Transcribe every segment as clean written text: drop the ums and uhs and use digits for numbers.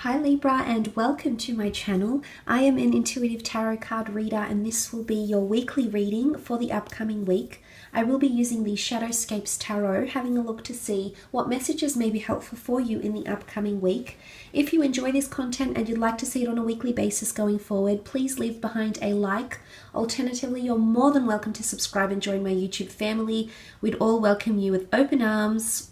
Hi Libra, and welcome to my channel. I am an intuitive tarot card reader, and this will be your weekly reading for the upcoming week. I will be using the Shadowscapes Tarot, having a look to see what messages may be helpful for you in the upcoming week. If you enjoy this content and you'd like to see it on a weekly basis going forward, please leave behind a like. Alternatively, you're more than welcome to subscribe and join my YouTube family. We'd all welcome you with open arms.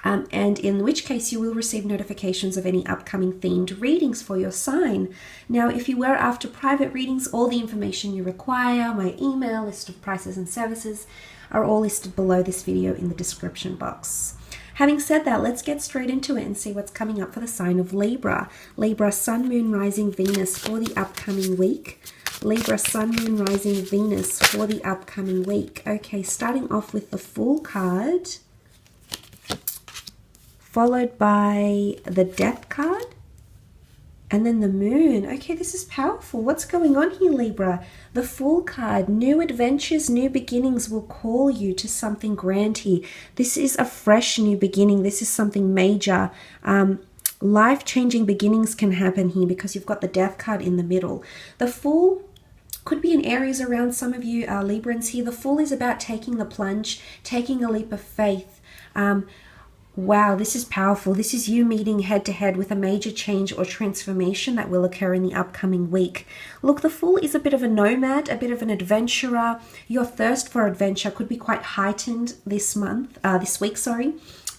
And in which case you will receive notifications of any upcoming themed readings for your sign. Now, if you were after private readings, all the information you require, my email, list of prices and services, are all listed below this video in the description box. Having said that, let's get straight into it and see what's coming up for the sign of Libra. Libra, Sun, Moon, Rising, Venus for the upcoming week. Libra, Sun, Moon, Rising, Venus for the upcoming week. Okay, starting off with the Fool card, followed by the Death card, and then the Moon. Okay, this is powerful. What's going on here, Libra? The Fool card, new adventures, new beginnings will call you to something grand here. This is a fresh new beginning. This is something major. Life-changing beginnings can happen here because you've got the Death card in the middle. The Fool could be in Aries around some of you Librans here. The Fool is about taking the plunge, taking a leap of faith. Wow, this is powerful. This is you meeting head to head with a major change or transformation that will occur in the upcoming week. Look, the Fool is a bit of a nomad, a bit of an adventurer. Your thirst for adventure could be quite heightened this week.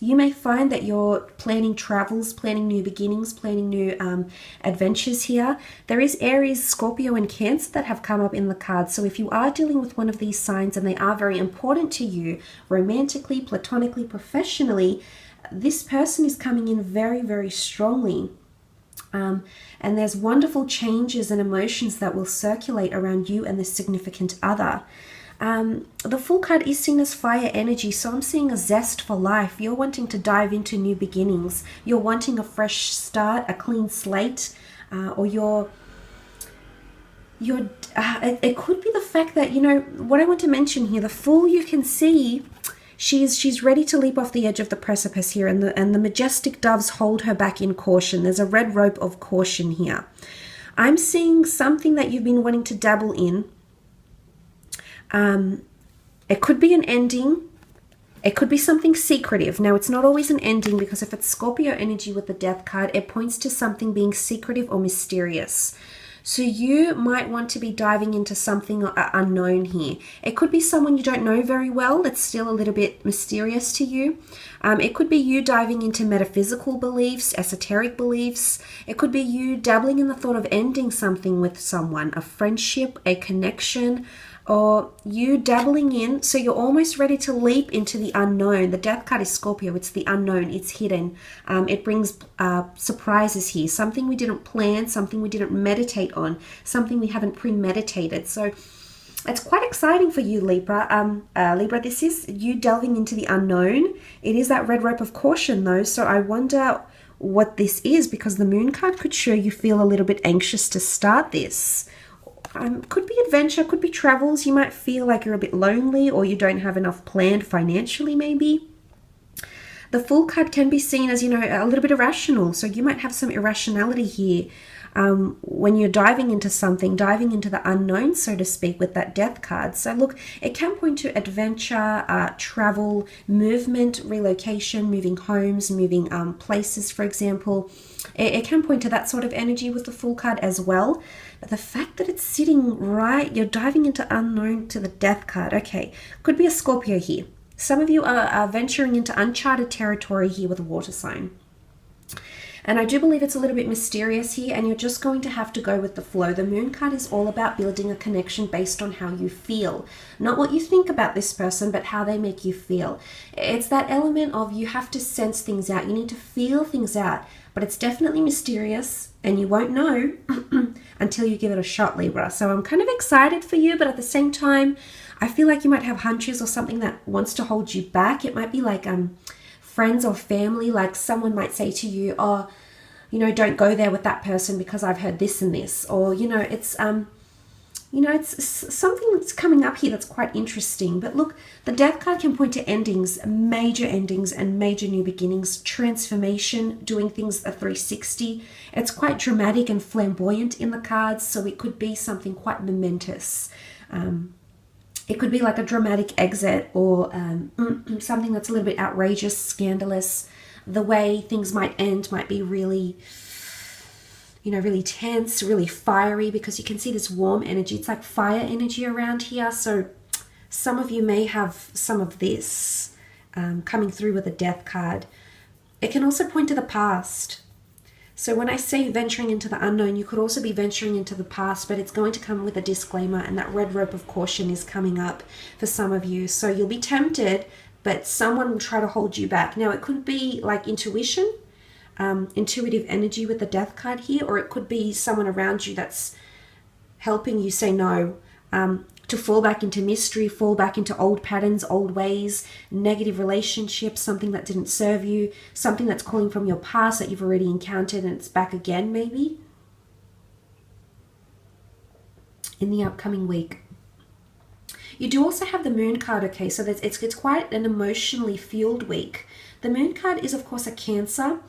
You may find that you're planning travels, planning new beginnings, planning new adventures here. There is Aries, Scorpio, and Cancer that have come up in the cards. So if you are dealing with one of these signs and they are very important to you, romantically, platonically, professionally, this person is coming in very, very strongly. And there's wonderful changes and emotions that will circulate around you and the significant other. The Fool card is seen as fire energy, so I'm seeing a zest for life. You're wanting to dive into new beginnings. You're wanting a fresh start, a clean slate, or it could be the fact that, you know, what I want to mention here, the Fool, you can see she's ready to leap off the edge of the precipice here, and the majestic doves hold her back in caution. There's a red rope of caution here. I'm seeing something that you've been wanting to dabble in. It could be an ending. It could be something secretive. Now, it's not always an ending, because if it's Scorpio energy with the Death card, it points to something being secretive or mysterious. So you might want to be diving into something unknown here. It could be someone you don't know very well that's still a little bit mysterious to you. It could be you diving into metaphysical beliefs, esoteric beliefs. It could be you dabbling in the thought of ending something with someone, a friendship, a connection, or you dabbling in, so you're almost ready to leap into the unknown. The Death card is Scorpio. It's the unknown. It's hidden. It brings surprises here. Something we didn't plan, something we didn't meditate on, something we haven't premeditated. So it's quite exciting for you, Libra. Libra, this is you delving into the unknown. It is that red rope of caution, though. So I wonder what this is, because the Moon card could show you feel a little bit anxious to start this. Could be adventure, could be travels. You might feel like you're a bit lonely, or you don't have enough planned financially, maybe. The Fool card can be seen as, you know, a little bit irrational. So you might have some irrationality here when you're diving into something, diving into the unknown, so to speak, with that Death card. So look, it can point to adventure, travel, movement, relocation, moving homes, moving places, for example. It can point to that sort of energy with the Fool card as well. But the fact that it's sitting right, you're diving into unknown to the Death card. Okay, could be a Scorpio here. Some of you are venturing into uncharted territory here with a water sign. And I do believe it's a little bit mysterious here, and you're just going to have to go with the flow. The Moon card is all about building a connection based on how you feel. Not what you think about this person, but how they make you feel. It's that element of you have to sense things out. You need to feel things out. But it's definitely mysterious, and you won't know until you give it a shot, Libra. So I'm kind of excited for you, but at the same time, I feel like you might have hunches or something that wants to hold you back. It might be like friends or family, like someone might say to you, oh, you know, don't go there with that person because I've heard this and this. Or, you know, it's You know, it's something that's coming up here that's quite interesting. But look, the Death card can point to endings, major endings and major new beginnings, transformation, doing things a 360. It's quite dramatic and flamboyant in the cards, so it could be something quite momentous. It could be like a dramatic exit, or something that's a little bit outrageous, scandalous. The way things might end might be really, you know, really tense, really fiery, because you can see this warm energy. It's like fire energy around here. So some of you may have some of this coming through with a Death card. It can also point to the past. So when I say venturing into the unknown, you could also be venturing into the past, but it's going to come with a disclaimer, and that red rope of caution is coming up for some of you. So you'll be tempted, but someone will try to hold you back. Now, it could be like intuition, intuitive energy with the Death card here, or it could be someone around you that's helping you say no, to fall back into mystery, fall back into old patterns, old ways, negative relationships, something that didn't serve you, something that's calling from your past that you've already encountered and it's back again maybe in the upcoming week. You do also have the Moon card, okay, so it's quite an emotionally fueled week. The Moon card is, of course, a Cancer.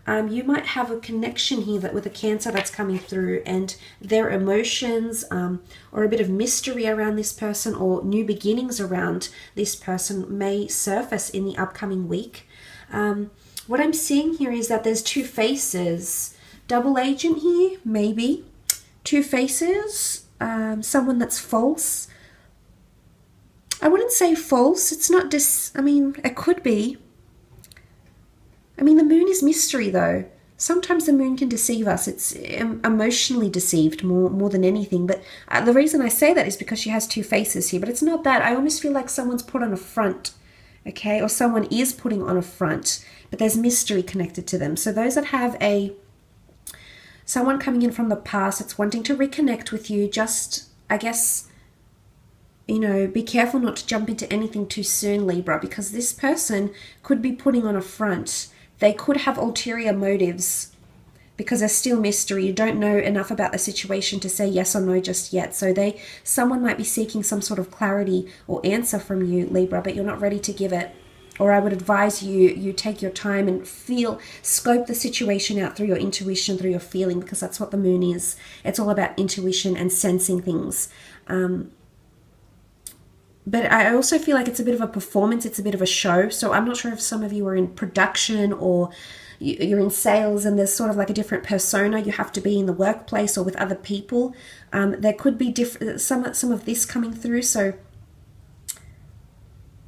You might have a connection here with a Cancer that's coming through, and their emotions or a bit of mystery around this person or new beginnings around this person may surface in the upcoming week. What I'm seeing here is that there's two faces. Double agent here, maybe. Two faces. Someone that's false. I wouldn't say false. It's not I mean, it could be. I mean, the moon is mystery, though. Sometimes the moon can deceive us. It's emotionally deceived more than anything. But the reason I say that is because she has two faces here. But it's not that. I almost feel like someone's put on a front, okay? Or someone is putting on a front. But there's mystery connected to them. So those that have someone coming in from the past that's wanting to reconnect with you, just, I guess, you know, be careful not to jump into anything too soon, Libra, because this person could be putting on a front. They could have ulterior motives because there's still mystery. You don't know enough about the situation to say yes or no just yet. So someone might be seeking some sort of clarity or answer from you, Libra, but you're not ready to give it. Or I would advise you take your time and scope the situation out through your intuition, through your feeling, because that's what the moon is. It's all about intuition and sensing things. But I also feel like it's a bit of a performance. It's a bit of a show. So I'm not sure if some of you are in production or you're in sales and there's sort of like a different persona you have to be in the workplace or with other people. There could be some of this coming through. So,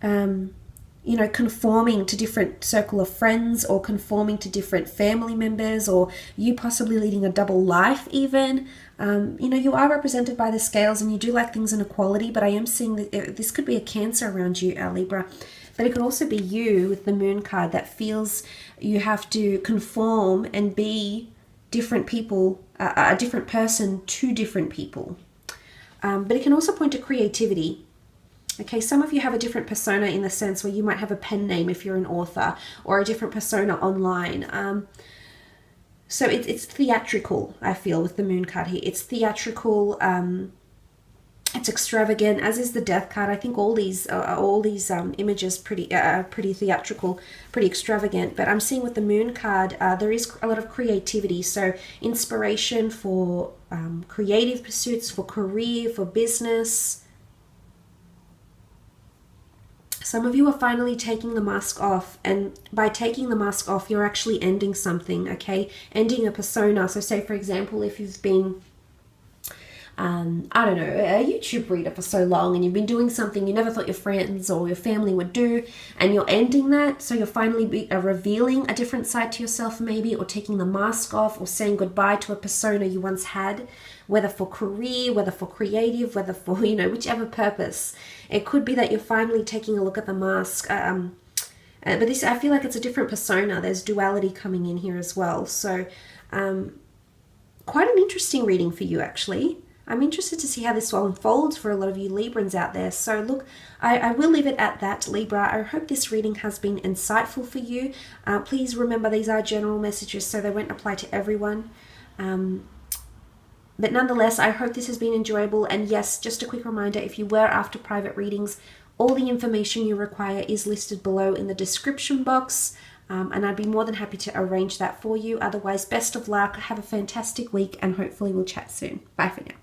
you know, conforming to different circle of friends or conforming to different family members, or you possibly leading a double life even. You know, you are represented by the scales and you do like things in equality, but I am seeing that this could be a Cancer around you, Libra. But it could also be you with the Moon card that feels you have to conform and be different people, a different person to different people. But it can also point to creativity. Okay, some of you have a different persona in the sense where you might have a pen name if you're an author, or a different persona online. So it's theatrical, I feel, with the Moon card here. It's theatrical, it's extravagant, as is the Death card. I think all these images pretty theatrical, pretty extravagant. But I'm seeing with the Moon card, there is a lot of creativity. So inspiration for creative pursuits, for career, for business. Some of you are finally taking the mask off, and by taking the mask off, you're actually ending something, okay? Ending a persona. So say, for example, if you've been, I don't know, a YouTube reader for so long and you've been doing something you never thought your friends or your family would do, and you're ending that, so you're finally revealing a different side to yourself maybe, or taking the mask off, or saying goodbye to a persona you once had, whether for career, whether for creative, whether for, you know, whichever purpose. It could be that you're finally taking a look at the mask. But this, I feel like it's a different persona. There's duality coming in here as well. So quite an interesting reading for you, actually. I'm interested to see how this one unfolds for a lot of you Librans out there. So look, I will leave it at that, Libra. I hope this reading has been insightful for you. Please remember these are general messages, so they won't apply to everyone. But nonetheless, I hope this has been enjoyable. And yes, just a quick reminder, if you were after private readings, all the information you require is listed below in the description box. And I'd be more than happy to arrange that for you. Otherwise, best of luck. Have a fantastic week and hopefully we'll chat soon. Bye for now.